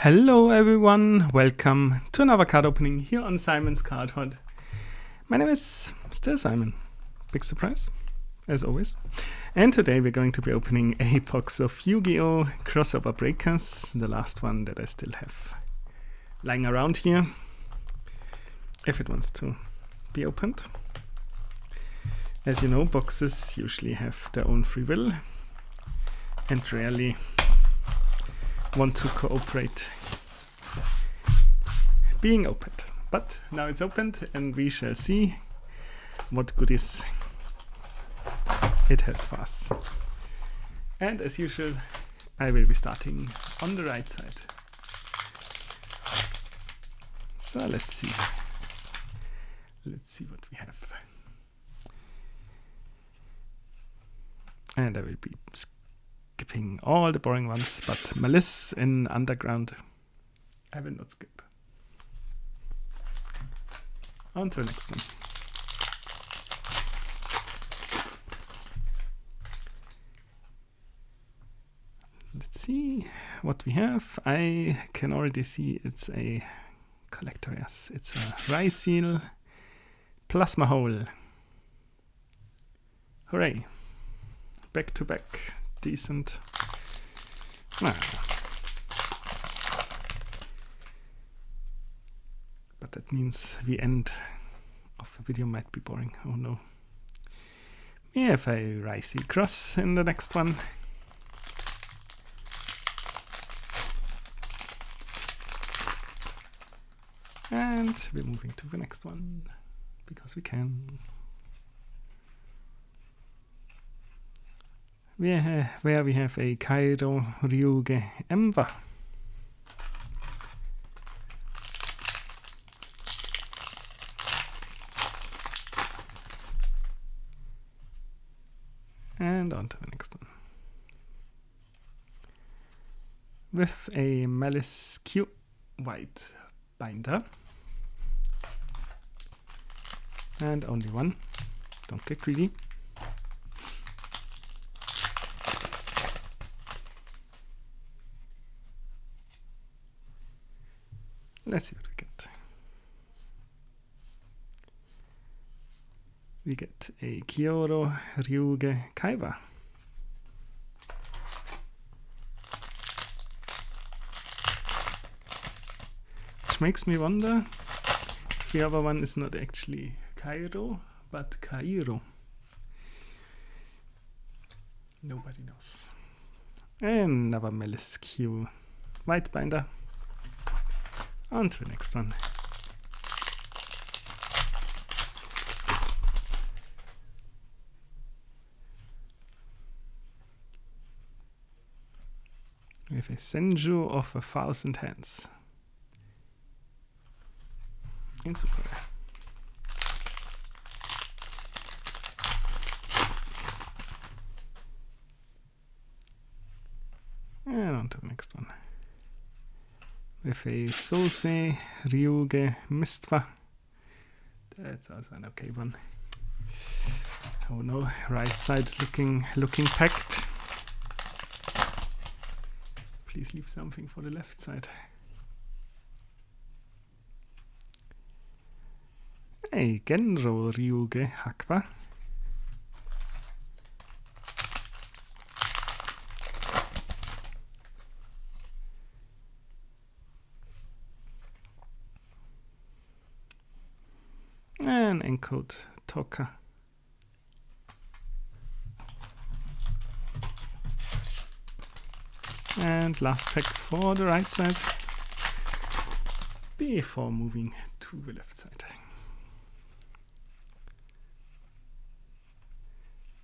Hello everyone, welcome to another card opening here on Simon's Card Hunt. My name is still Simon. Big surprise, as always. And today we're going to be opening a box of YuGiOh crossover breakers, the last one that I still have lying around here, if it wants to be opened. As you know, boxes usually have their own free will and rarely want to cooperate being opened. But now it's opened and we shall see what goodies it has for us. And as usual, I will be starting on the right side. So let's see. Let's see what we have. And I will be skipping all the boring ones, but Malice in Underground I will not skip. On to the next one. Let's see what we have. I can already see it's a collector, yes. It's a Rai Seal Plasma Hole. Hooray. Back to back. Decent. But that means the end of the video might be boring. Oh no. We have a Rai Seal Cross in the next one. And we're moving to the next one because we can. Where we have a Kairo Ryuge Ember. And on to the next one. With a Malice Q white binder. And only one. Don't get greedy. Let's see what we get. We get a Kyoto Ryuge Kaiba. Which makes me wonder if the other one is not actually Cairo, but Cairo. Nobody knows. Another Malice Q white binder. On to the next one. We have a Senju of 1,000 Hands. In super. And on to the next one. With a Sose Ryuge Mistva. That's also an okay one. Oh no, right side looking packed. Please leave something for the left side. A Genro Ryuge Hakwa. And encode Toka. And last pack for the right side before moving to the left side.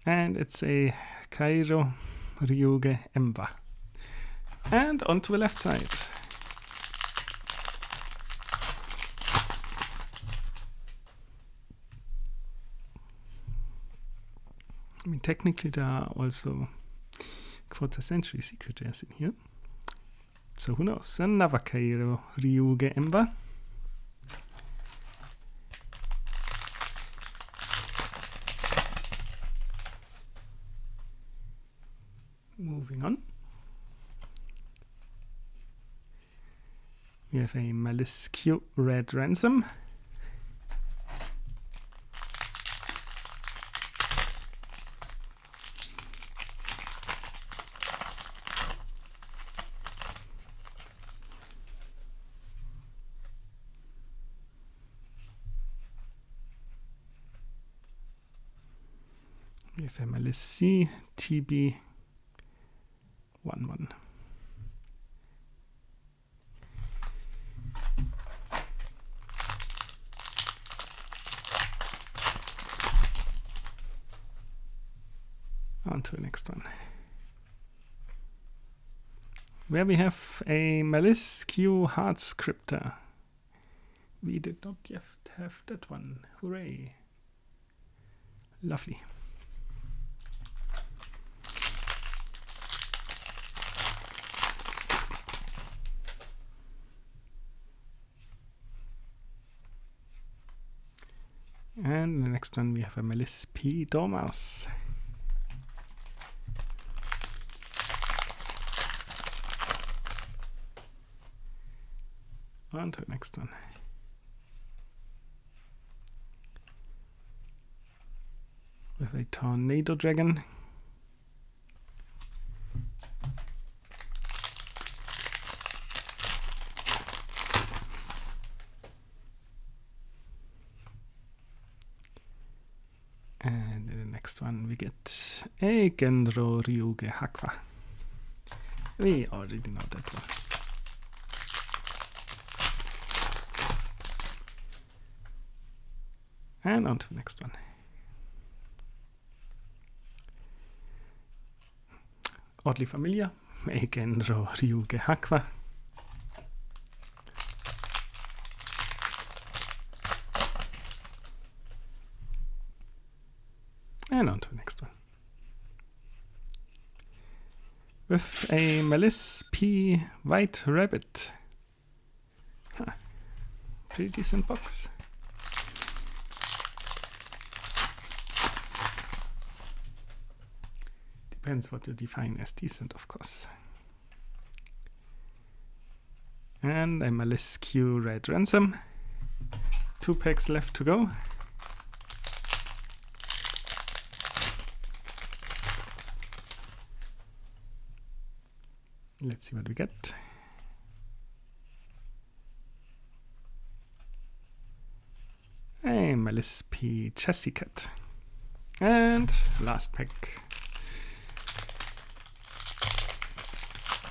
And it's a Kairo Ryuge Emba. And onto the left side. I mean, technically there are also quarter-century secret rares in here. So who knows? Another Kairo Ryuge Ember. Moving on. We have a YuGiOh red ransom. We have MLS C TB 11. On to the next one, where we have a YuGiOh hard scripter. We did not yet have that one. Hooray! Lovely. And the next one we have a MLS P Dormouse. On to the next one. We have a Tornado Dragon. And in the next one we get a Genro Ryuge Hakwa. We already know that one. And on to the next one. Oddly familiar, a Genro Ryuge Hakwa. And on to the next one. With a MLS P White Rabbit. Huh. Pretty decent box. Depends what you define as decent, of course. And a YuGiOh red ransom. 2 packs left to go. Let's see what we get. A MLS P Chassis Cat. And last pack.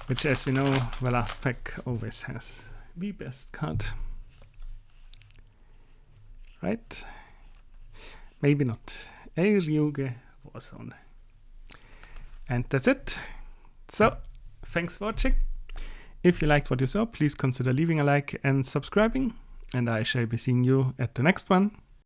Which, as we know, the last pack always has the best card. Right? Maybe not. A Ryuge Warzone. And that's it. So, thanks for watching. If you liked what you saw, please consider leaving a like and subscribing. And I shall be seeing you at the next one.